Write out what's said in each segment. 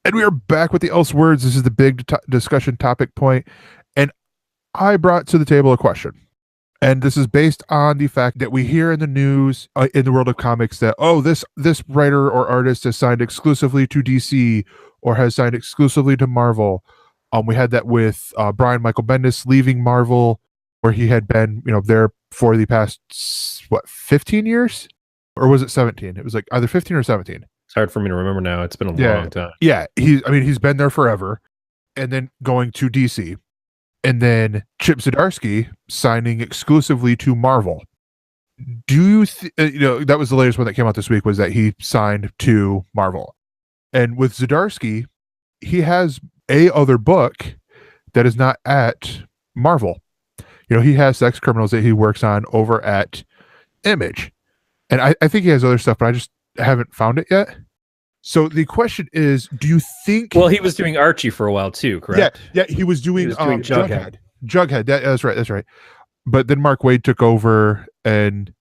And we are back with the ElseWords. This is the big discussion topic point. And I brought to the table a question. And this is based on the fact that we hear in the news in the world of comics that, oh, this writer or artist has signed exclusively to DC or has signed exclusively to Marvel. We had that with Brian Michael Bendis leaving Marvel, where he had been, there for the past, 15 years? Or was it 17? It was like either 15 or 17. It's hard for me to remember now. It's been a long time. Yeah, he's been there forever, and then going to DC, and then Chip Zdarsky signing exclusively to Marvel. Do you that was the latest one that came out this week, was that he signed to Marvel, and with Zdarsky, he has a other book that is not at Marvel. He has Sex Criminals that he works on over at Image, and I think he has other stuff, but I just haven't found it yet. So the question is, do you think... Well, he was doing Archie for a while too, correct? Yeah, he was doing Jughead. That's right. But then Mark Waid took over, and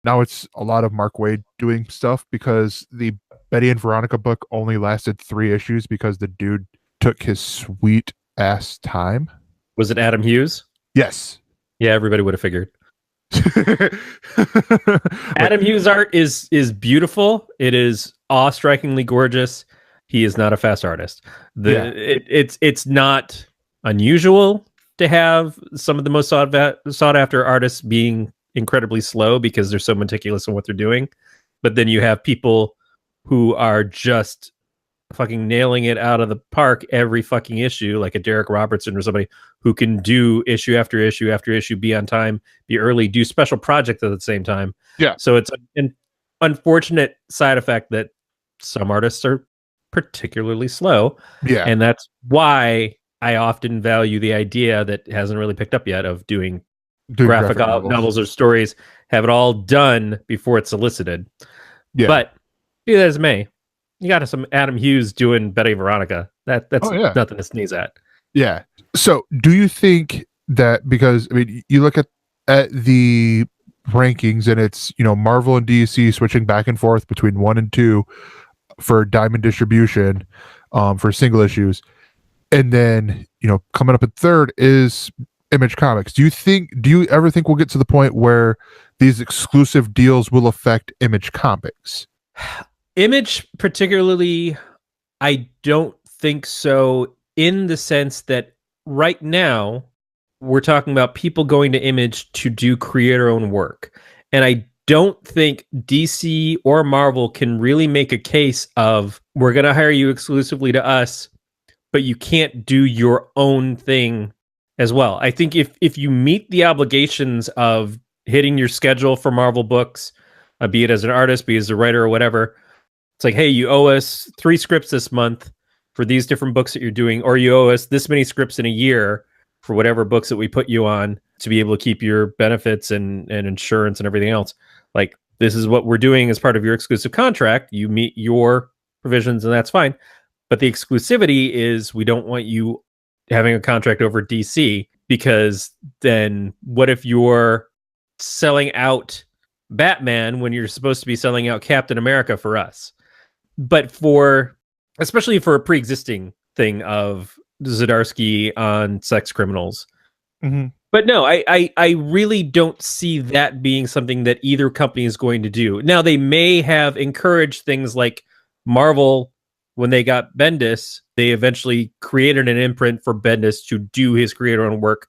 now it's a lot of Mark Waid doing stuff, because the Betty and Veronica book only lasted 3 issues because the dude took his sweet ass time. Was it Adam Hughes? Yes. Yeah, everybody would have figured. Adam Hughes' art is beautiful. It is awe-strikingly gorgeous. He is not a fast artist. It's not unusual to have some of the most sought after artists being incredibly slow because they're so meticulous in what they're doing. But then you have people who are just fucking nailing it out of the park every fucking issue, like a Derek Robertson or somebody who can do issue after issue after issue, be on time, be early, do special projects at the same time. Yeah. So it's an unfortunate side effect that some artists are particularly slow. Yeah. And that's why I often value the idea that hasn't really picked up yet of doing graphic novels or stories, have it all done before it's solicited. Yeah. But be that as it may, you got some Adam Hughes doing Betty Veronica. That's nothing to sneeze at. Yeah. So do you think that, because you look at the rankings, and it's Marvel and DC switching back and forth between 1 and 2 for Diamond distribution, for single issues, and then coming up at 3rd is Image Comics. Do you ever think we'll get to the point where these exclusive deals will affect Image Comics? Image particularly, I don't think so, in the sense that right now we're talking about people going to Image to do creator-owned work. And I don't think DC or Marvel can really make a case of, we're going to hire you exclusively to us, but you can't do your own thing as well. I think if you meet the obligations of hitting your schedule for Marvel books, be it as an artist, be it as a writer or whatever, it's like, hey, you owe us 3 scripts this month for these different books that you're doing, or you owe us this many scripts in a year for whatever books that we put you on to be able to keep your benefits and insurance and everything else. Like, this is what we're doing as part of your exclusive contract. You meet your provisions, and that's fine. But the exclusivity is, we don't want you having a contract over DC, because then what if you're selling out Batman when you're supposed to be selling out Captain America for us? But especially for a pre-existing thing of Zdarsky on Sex Criminals. Mm-hmm. But no, I really don't see that being something that either company is going to do. Now, they may have encouraged things like Marvel. When they got Bendis, they eventually created an imprint for Bendis to do his creator-owned work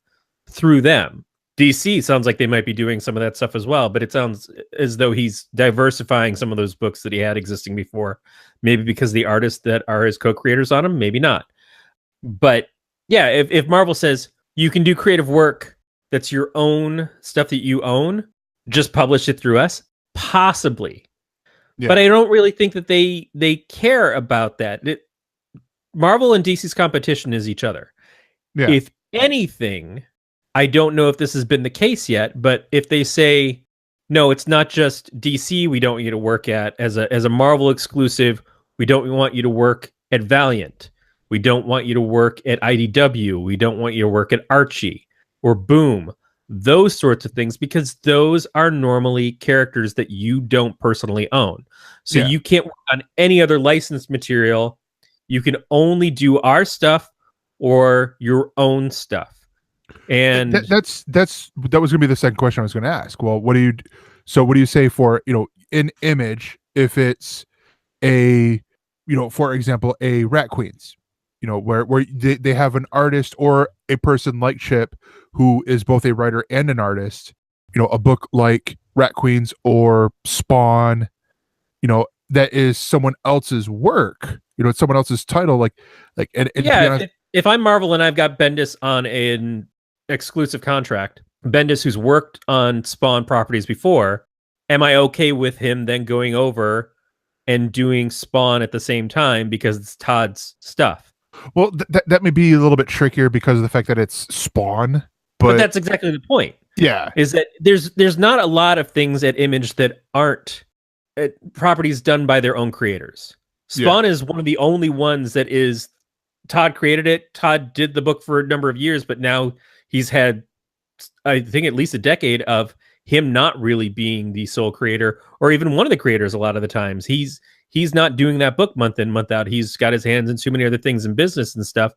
through them. DC sounds like they might be doing some of that stuff as well, but it sounds as though he's diversifying some of those books that he had existing before. Maybe because the artists that are his co-creators on them, maybe not. But yeah, if Marvel says you can do creative work that's your own stuff that you own, just publish it through us, possibly. Yeah. But I don't really think that they care about that. Marvel and DC's competition is each other. Yeah. If anything, I don't know if this has been the case yet, but if they say, no, it's not just DC we don't want you to work at as a Marvel exclusive, we don't want you to work at Valiant, we don't want you to work at IDW, we don't want you to work at Archie or Boom, those sorts of things, because those are normally characters that you don't personally own. So you can't work on any other licensed material. You can only do our stuff or your own stuff. And that was going to be the second question I was going to ask. Well, what do you say for, in Image, if it's a, for example, a Rat Queens, where they have an artist or a person like Chip who is both a writer and an artist, a book like Rat Queens or Spawn, that is someone else's work, it's someone else's title, and yeah, to be honest, if I'm Marvel and I've got Bendis on an exclusive contract, Bendis who's worked on Spawn properties before, am I okay with him then going over and doing Spawn at the same time because it's Todd's stuff? Well, that may be a little bit trickier because of the fact that it's Spawn, but that's exactly the point. Yeah, is that there's not a lot of things at Image that aren't properties done by their own creators. Spawn is one of the only ones that is Todd created it. Todd did the book for a number of years, but now he's had, I think, at least a decade of him not really being the sole creator or even one of the creators. A lot of the times he's not doing that book month in, month out. He's got his hands in too many other things in business and stuff.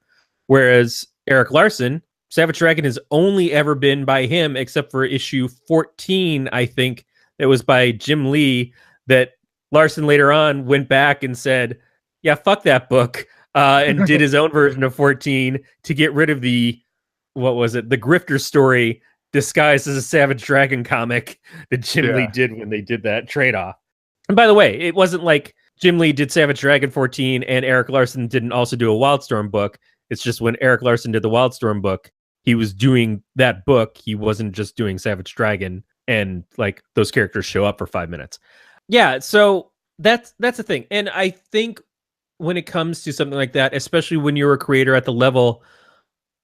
Whereas Eric Larson, Savage Dragon has only ever been by him, except for issue 14, I think, that was by Jim Lee, that Larson later on went back and said, yeah, fuck that book, and did his own version of 14 to get rid of the Grifter story disguised as a Savage Dragon comic that Jim Lee did when they did that trade-off. And by the way, it wasn't like Jim Lee did Savage Dragon 14 and Eric Larson didn't also do a Wildstorm book. It's just when Eric Larson did the Wildstorm book, he was doing that book. He wasn't just doing Savage Dragon and like those characters show up for 5 minutes. Yeah, so that's the thing. And I think when it comes to something like that, especially when you're a creator at the level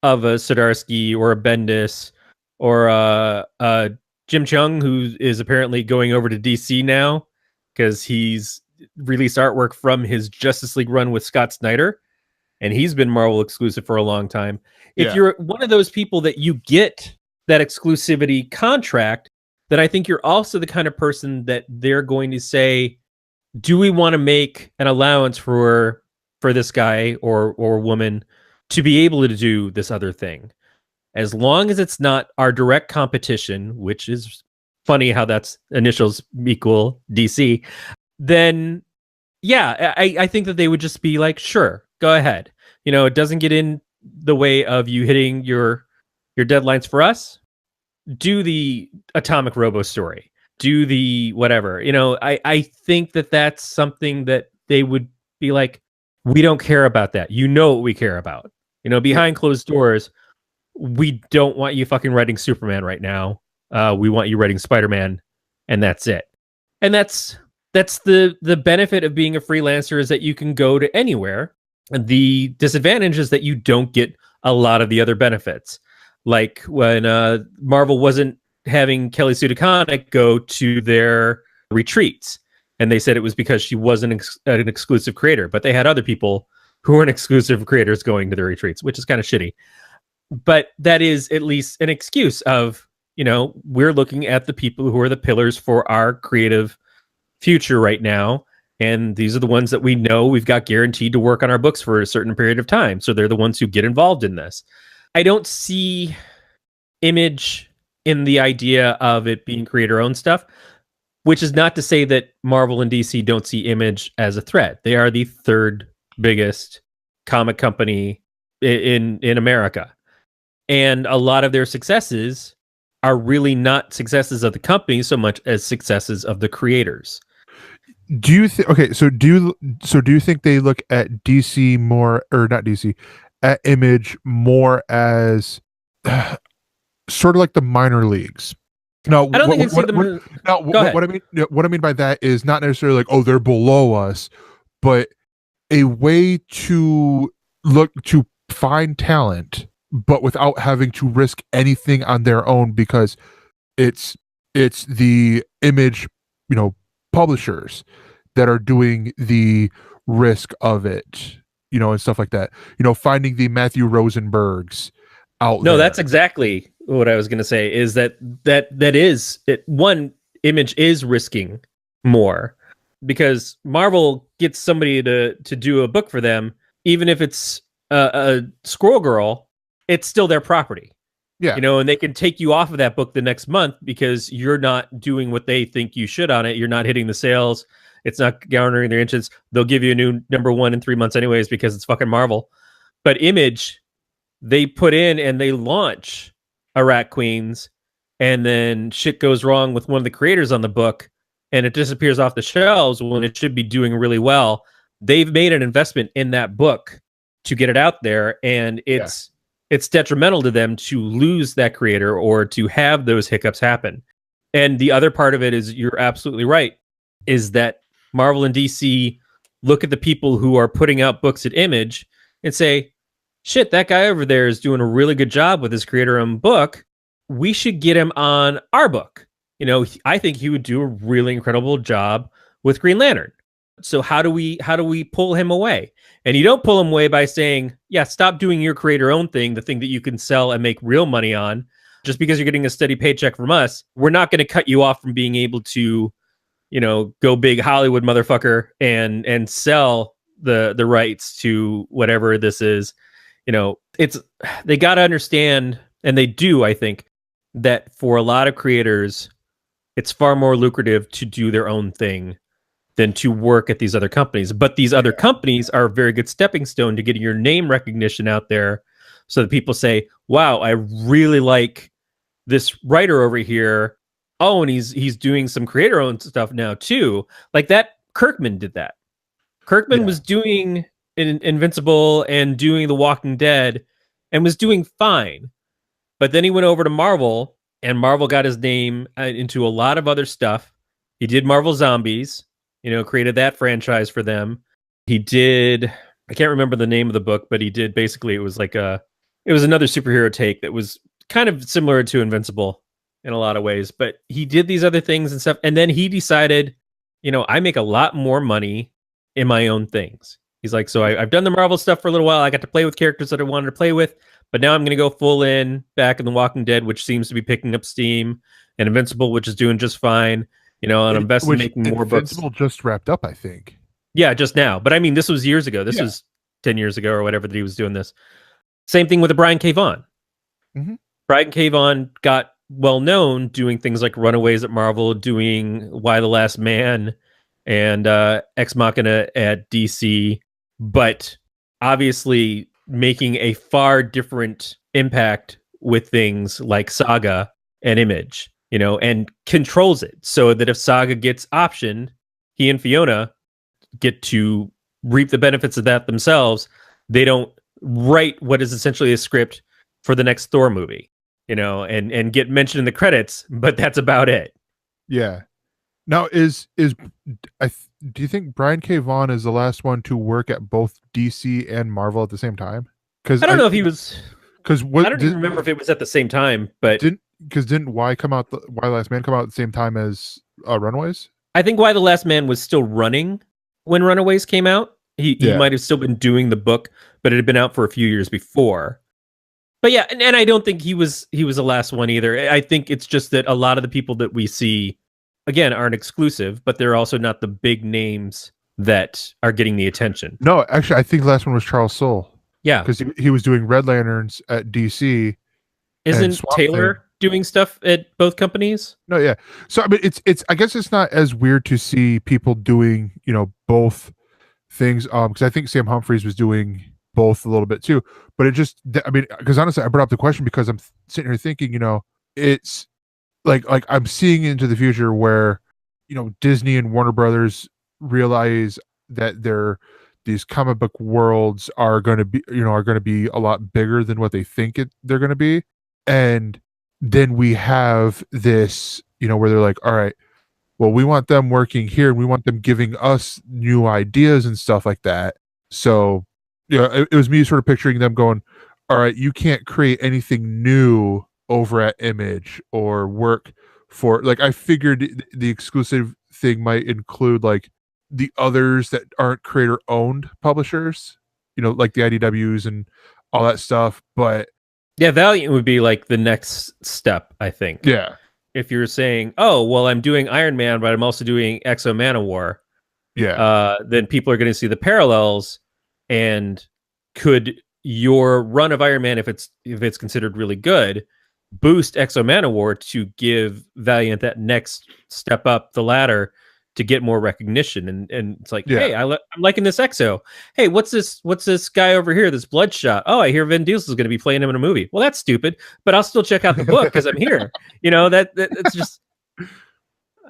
of a Zdarsky or a Bendis or Jim Chung, who is apparently going over to DC now because he's released artwork from his Justice League run with Scott Snyder, and he's been Marvel exclusive for a long time. If you're one of those people that you get that exclusivity contract, then I think you're also the kind of person that they're going to say, do we want to make an allowance for this guy or woman to be able to do this other thing? As long as it's not our direct competition, which is funny how that's initials equal DC, then yeah, I think that they would just be like, sure, go ahead. It doesn't get in the way of you hitting your deadlines for us. Do the Atomic Robo story. Do the whatever. I think that that's something that they would be like, we don't care about that. What we care about. Behind closed doors, we don't want you fucking writing Superman right now. We want you writing Spider-Man, and that's it. And that's the benefit of being a freelancer, is that you can go to anywhere. And the disadvantage is that you don't get a lot of the other benefits. Like when Marvel wasn't having Kelly Sue DeConnick go to their retreats, and they said it was because she wasn't an exclusive creator, but they had other people who weren't exclusive creators going to their retreats, which is kind of shitty. But that is at least an excuse of, we're looking at the people who are the pillars for our creative future right now. And these are the ones that we know we've got guaranteed to work on our books for a certain period of time. So they're the ones who get involved in this. I don't see Image in the idea of it being creator-owned stuff, which is not to say that Marvel and DC don't see Image as a threat. They are the third biggest comic company in America. And a lot of their successes are really not successes of the company so much as successes of the creators. Do you think? Okay, so do you think they look at DC more, or not DC, at Image more as sort of like the minor leagues? No, I don't think I see them. What I mean by that is not necessarily like, oh, they're below us, but a way to look to find talent, but without having to risk anything on their own, because it's the Image, publishers that are doing the risk of it, and stuff like that. Finding the Matthew Rosenbergs out there. No, that's exactly what I was going to say, is that is it. One, Image is risking more because Marvel gets somebody to do a book for them. even if it's a Squirrel Girl, it's still their property. Yeah. You know, and they can take you off of that book the next month because you're not doing what they think you should on it. You're not hitting the sales. It's not garnering their interest. They'll give you a new #1 in 3 months anyways because it's fucking Marvel. But Image, they put in and they launch a Rat Queens, and then shit goes wrong with one of the creators on the book, and it disappears off the shelves when it should be doing really well. They've made an investment in that book to get it out there, and it's detrimental to them to lose that creator or to have those hiccups happen. And the other part of it is, you're absolutely right, is that Marvel and DC look at the people who are putting out books at Image and say, shit, that guy over there is doing a really good job with his creator-owned book. We should get him on our book. You know, I think he would do a really incredible job with Green Lantern. So how do we pull him away? And you don't pull him away by saying, yeah, stop doing your creator-owned thing, the thing that you can sell and make real money on. Just because you're getting a steady paycheck from us, we're not going to cut you off from being able to, you know, go big Hollywood motherfucker and sell the rights to whatever this is. You know, they got to understand, and they do, I think, that for a lot of creators, it's far more lucrative to do their own thing than to work at these other companies. But these other companies are a very good stepping stone to getting your name recognition out there, so that people say, wow, I really like this writer over here. Oh, and he's doing some creator-owned stuff now too. Like that, Kirkman did that. Kirkman was doing Invincible and doing The Walking Dead and was doing fine. But then he went over to Marvel, and Marvel got his name into a lot of other stuff. He did Marvel Zombies, you know, created that franchise for them. He did, I can't remember the name of the book, but he did basically, it was another superhero take that was kind of similar to Invincible in a lot of ways. But he did these other things and stuff. And then he decided, you know, I make a lot more money in my own things. He's like, so I've done the Marvel stuff for a little while. I got to play with characters that I wanted to play with, but now I'm going to go full in back in The Walking Dead, which seems to be picking up steam, and Invincible, which is doing just fine. You know, and I'm investing in making more books. Invincible just wrapped up, I think. Yeah, just now. But I mean, this was years ago. This was 10 years ago or whatever that he was doing this. Same thing with the Brian K. Vaughan. Mm-hmm. Brian K. Vaughan got well known doing things like Runaways at Marvel, doing Why the Last Man, and Ex Machina at DC, but obviously making a far different impact with things like Saga and Image, you know, and controls it so that if Saga gets optioned, he and Fiona get to reap the benefits of that themselves. They don't write what is essentially a script for the next Thor movie, you know, and get mentioned in the credits, but that's about it. Yeah. Now, do you think Brian K. Vaughan is the last one to work at both DC and Marvel at the same time? Because I don't know if he was. Because I don't even remember if it was at the same time, but didn't Why the Last Man come out at the same time as Runaways? I think Why the Last Man was still running when Runaways came out. He might have still been doing the book, but it had been out for a few years before. But yeah, and I don't think he was the last one either. I think it's just that a lot of the people that we see, again, aren't exclusive, but they're also not the big names that are getting the attention. No, actually, I think the last one was Charles Soule. Yeah. Because he was doing Red Lanterns at DC. Isn't Taylor doing stuff at both companies? No, yeah. So, I mean, it's I guess it's not as weird to see people doing, you know, both things. Because I think Sam Humphries was doing both a little bit too. But it just, I mean, because honestly, I brought up the question because I'm sitting here thinking, you know, it's like I'm seeing into the future where, you know, Disney and Warner Brothers realize that these comic book worlds are going to be a lot bigger than what they think they're going to be. And then we have this, you know, where they're like, all right, well, we want them working here and we want them giving us new ideas and stuff like that. So, you know, it was me sort of picturing them going, all right, you can't create anything new over at Image or work for, like, I figured the exclusive thing might include like the others that aren't creator owned publishers, you know, like the IDWs and all that stuff. But yeah, Valiant would be like the next step, I think. Yeah. If you're saying, oh, well, I'm doing Iron Man, but I'm also doing Exo Manowar. Yeah. Then people are going to see the parallels, and could your run of Iron Man, if it's considered really good, boost Exo Manowar to give Valiant that next step up the ladder to get more recognition? And it's like, hey, I'm liking this Exo. Hey, what's this guy over here, this Bloodshot? Oh, I hear Vin Diesel is going to be playing him in a movie. Well, that's stupid, but I'll still check out the book because I'm here. That's just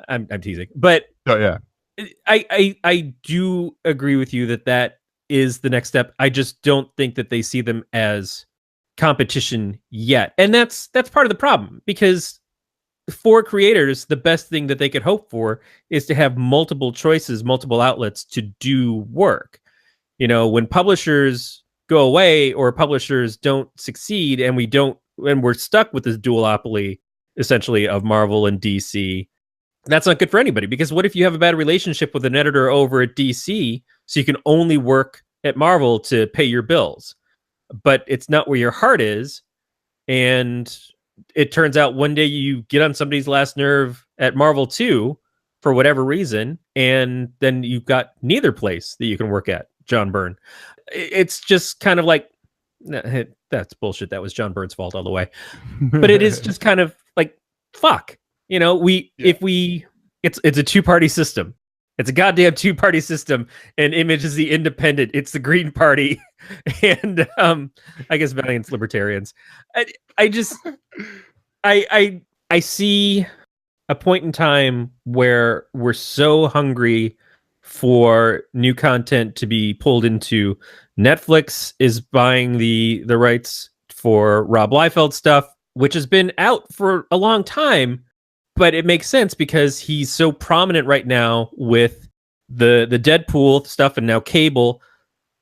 I'm teasing, but I do agree with you that is the next step. I just don't think that they see them as competition yet, and that's part of the problem, because for creators, the best thing that they could hope for is to have multiple choices, multiple outlets to do work. When publishers go away or publishers don't succeed, and we're stuck with this duopoly essentially of Marvel and DC, that's not good for anybody. Because what if you have a bad relationship with an editor over at DC, so you can only work at Marvel to pay your bills, but it's not where your heart is, and it turns out one day you get on somebody's last nerve at Marvel too, for whatever reason, and then you've got neither place that you can work at, John Byrne. It's just kind of like, that's bullshit. That was John Byrne's fault all the way. But it is just kind of like, fuck. It's a two-party system. It's a goddamn two-party system, and Image is the independent. It's the Green Party, and I guess Valiant's libertarians. I see a point in time where we're so hungry for new content to be pulled into. Netflix is buying the rights for Rob Liefeld stuff, which has been out for a long time. But it makes sense because he's so prominent right now with the Deadpool stuff and now Cable.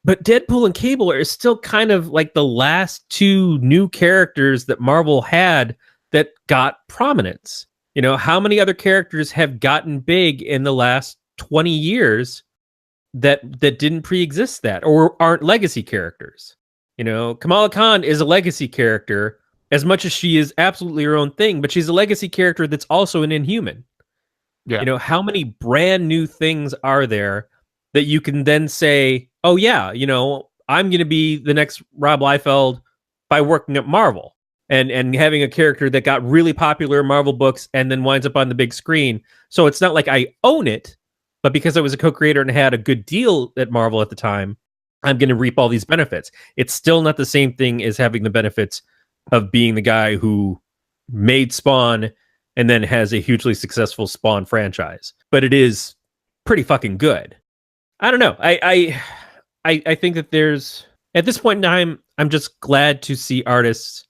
But Deadpool and Cable are still kind of like the last two new characters that Marvel had that got prominence. How many other characters have gotten big in the last 20 years that didn't pre-exist that, or aren't legacy characters? Kamala Khan is a legacy character, as much as she is absolutely her own thing, but she's a legacy character that's also an Inhuman. Yeah. How many brand new things are there that you can then say, oh yeah, I'm going to be the next Rob Liefeld by working at Marvel and having a character that got really popular in Marvel books and then winds up on the big screen. So it's not like I own it, but because I was a co-creator and had a good deal at Marvel at the time, I'm going to reap all these benefits. It's still not the same thing as having the benefits of being the guy who made Spawn and then has a hugely successful Spawn franchise. But it is pretty fucking good. I don't know. I think that there's, at this point in time, I'm just glad to see artists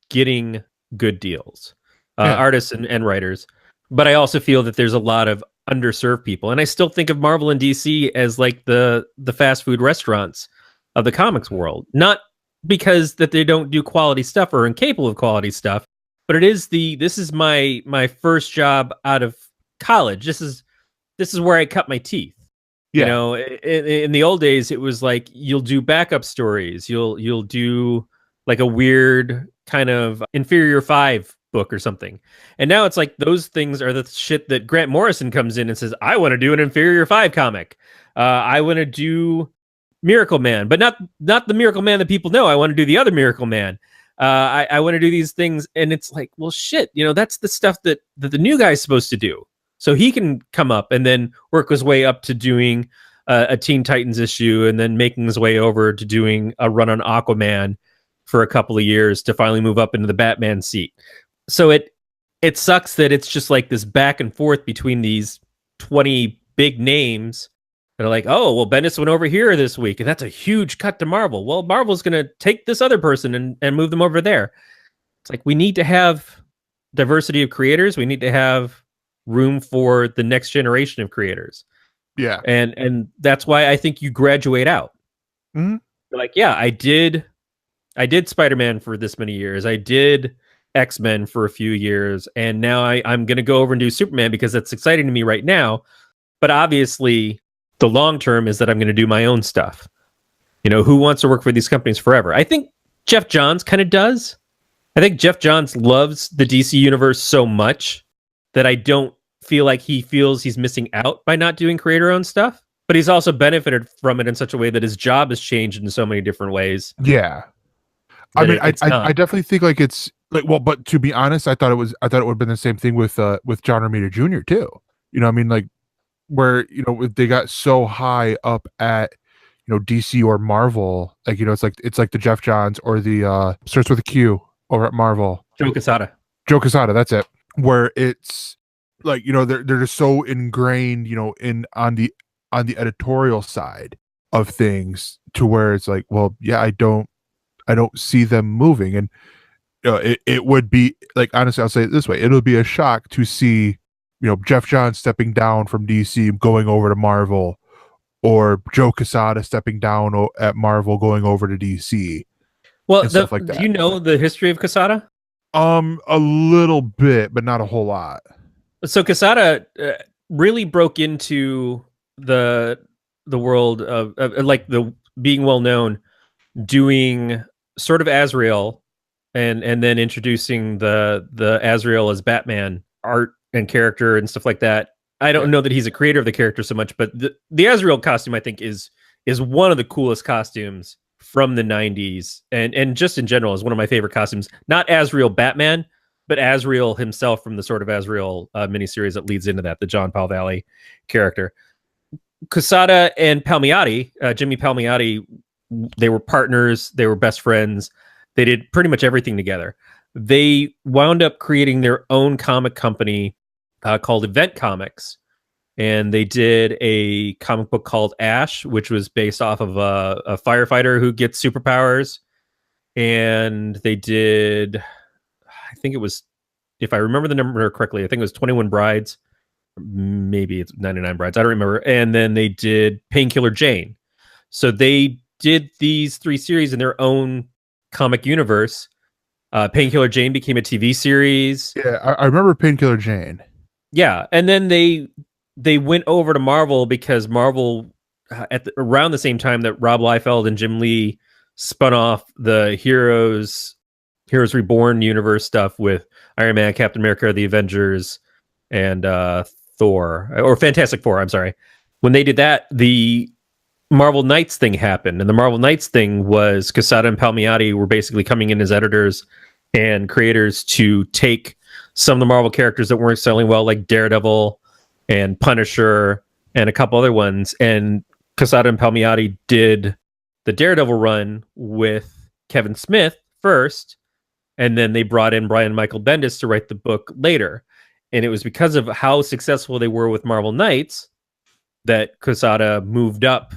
getting good deals, artists and writers. But I also feel that there's a lot of underserved people. And I still think of Marvel and DC as like the fast food restaurants of the comics world. Not because that they don't do quality stuff or are incapable of quality stuff, but this is my first job out of college. This is where I cut my teeth. Yeah. In the old days, it was like you'll do backup stories, you'll do like a weird kind of Inferior 5 book or something, and now it's like those things are the shit that Grant Morrison comes in and says, I want to do an Inferior 5 comic. I want to do Miracle Man, but not the Miracle Man that people know. I want to do the other Miracle Man. I want to do these things, and it's like, well, shit, that's the stuff that the new guy's supposed to do. So he can come up and then work his way up to doing a Teen Titans issue, and then making his way over to doing a run on Aquaman for a couple of years to finally move up into the Batman seat. So it sucks that it's just like this back and forth between these 20 big names. They're like, oh, well, Bendis went over here this week, and that's a huge cut to Marvel. Well, Marvel's going to take this other person and move them over there. It's like, we need to have diversity of creators. We need to have room for the next generation of creators. Yeah. And that's why I think you graduate out. Mm-hmm. Like, yeah, I did Spider-Man for this many years. I did X-Men for a few years. And now I'm going to go over and do Superman because that's exciting to me right now. But obviously, the long term is that I'm going to do my own stuff. Who wants to work for these companies forever? I think Jeff Johns kind of does. I think Jeff Johns loves the DC universe so much that I don't feel like he feels he's missing out by not doing creator-owned stuff. But he's also benefited from it in such a way that his job has changed in so many different ways. Yeah. I mean, It's not. I definitely think like it's like, well, but to be honest, I thought it would have been the same thing with John Romita Jr. too. You know, I mean, like where, you know, they got so high up at, you know, DC or Marvel, like, you know, it's like the Jeff Johns or the starts with a Q over at Marvel. Joe Quesada. Joe Quesada, that's it. Where it's like, you know, they're just so ingrained, you know, in on the editorial side of things to where it's like, well, yeah, I don't see them moving. And it would be like, honestly, I'll say it this way, it'll be a shock to see, you know, Jeff Johns stepping down from DC going over to Marvel, or Joe Quesada stepping down at Marvel going over to DC. Well, Stuff like that. Do you know the history of Quesada? A little bit, but not a whole lot. So Quesada really broke into the world of like the being well known, doing sort of Azrael, and then introducing the Azrael as Batman art and character and stuff like that. I don't know that he's a creator of the character so much, but the Azrael costume, I think, is one of the coolest costumes from the 90s, and just in general is one of my favorite costumes. Not Azrael Batman, but Azrael himself from the sort of Azrael miniseries that leads into that, the John Paul Valley character. Quesada and Palmiotti, Jimmy Palmiotti, they were partners, they were best friends, they did pretty much everything together. They wound up creating their own comic company called Event Comics, and they did a comic book called Ash, which was based off of a firefighter who gets superpowers. And they did, I think it was, if I remember the number correctly, I think it was 21 Brides, maybe it's 99 Brides, I don't remember. And then they did Painkiller Jane. So they did these 3 series in their own comic universe. Painkiller Jane became a TV series. Yeah, I remember Painkiller Jane. Yeah, and then they went over to Marvel because Marvel, around the same time that Rob Liefeld and Jim Lee spun off the Heroes Reborn universe stuff with Iron Man, Captain America, the Avengers, and Thor, or Fantastic Four, I'm sorry. When they did that, the Marvel Knights thing happened, and the Marvel Knights thing was Quesada and Palmiotti were basically coming in as editors and creators to take some of the Marvel characters that weren't selling well, like Daredevil and Punisher and a couple other ones. And Quesada and Palmiotti did the Daredevil run with Kevin Smith first, and then they brought in Brian Michael Bendis to write the book later. And it was because of how successful they were with Marvel Knights that Quesada moved up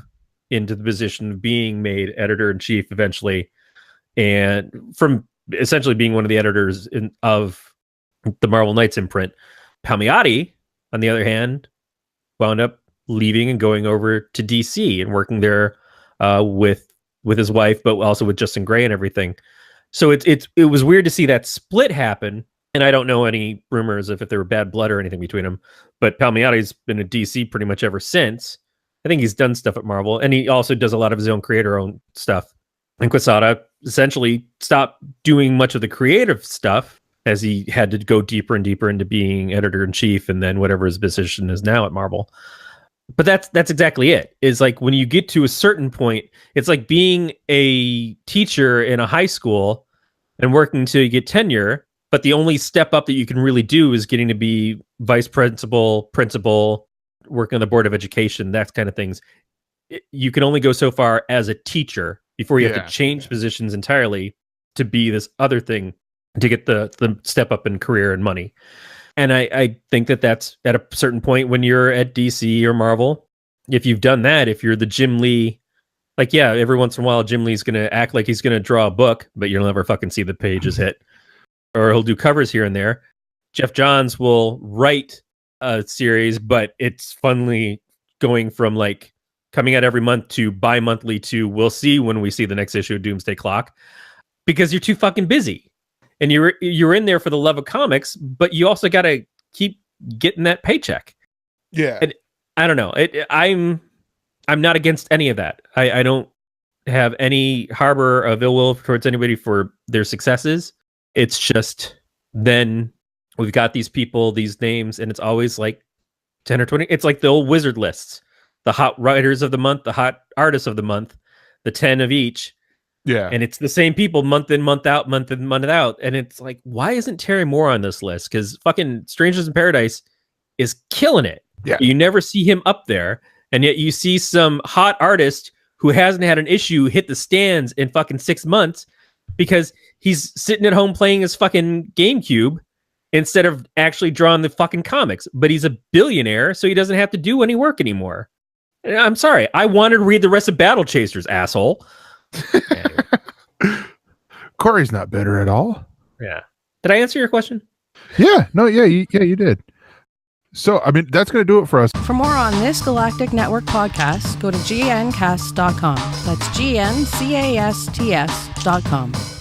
into the position of being made editor-in-chief eventually, and from essentially being one of the editors of the Marvel Knights imprint. Palmiotti, on the other hand, wound up leaving and going over to DC and working there with his wife, but also with Justin Gray and everything. So it was weird to see that split happen. And I don't know any rumors if there were bad blood or anything between them, but Palmiotti's been at DC pretty much ever since. I think he's done stuff at Marvel, and he also does a lot of his own creator-owned stuff. And Quesada essentially stopped doing much of the creative stuff as he had to go deeper and deeper into being editor-in-chief and then whatever his position is now at Marvel. But that's exactly it. Is like when you get to a certain point, it's like being a teacher in a high school and working until you get tenure, but the only step up that you can really do is getting to be vice principal, working on the board of education, that kind of things. You can only go so far as a teacher before you have to change positions entirely to be this other thing to get the step up in career and money. And I think that's at a certain point when you're at DC or Marvel, if you've done that, if you're the Jim Lee, like, yeah, every once in a while, Jim Lee's going to act like he's going to draw a book, but you'll never fucking see the pages hit. Or he'll do covers here and there. Jeff Johns will write a series, but it's funnily going from like coming out every month to bi-monthly to we'll see when we see the next issue of Doomsday Clock, because you're too fucking busy. And you're in there for the love of comics, but you also got to keep getting that paycheck. Yeah. And I don't know. I'm not against any of that. I don't have any harbor of ill will towards anybody for their successes. It's just then we've got these people, these names, and it's always like 10 or 20. It's like the old wizard lists. the hot writers of the month, the hot artists of the month, the 10 of each. Yeah. And it's the same people month in, month out, month in, month out. And it's like, why isn't Terry Moore on this list? Because fucking Strangers in Paradise is killing it. Yeah. You never see him up there. And yet you see some hot artist who hasn't had an issue hit the stands in fucking 6 months because he's sitting at home playing his fucking GameCube instead of actually drawing the fucking comics. But he's a billionaire, so he doesn't have to do any work anymore. And I'm sorry. I wanted to read the rest of Battle Chasers, asshole. Corey's not bitter at all. Yeah. Did I answer your question? Yeah. No, yeah, you did. So, I mean, that's going to do it for us. For more on this Galactic Network podcast, go to gncast.com. That's GNCASTS.com.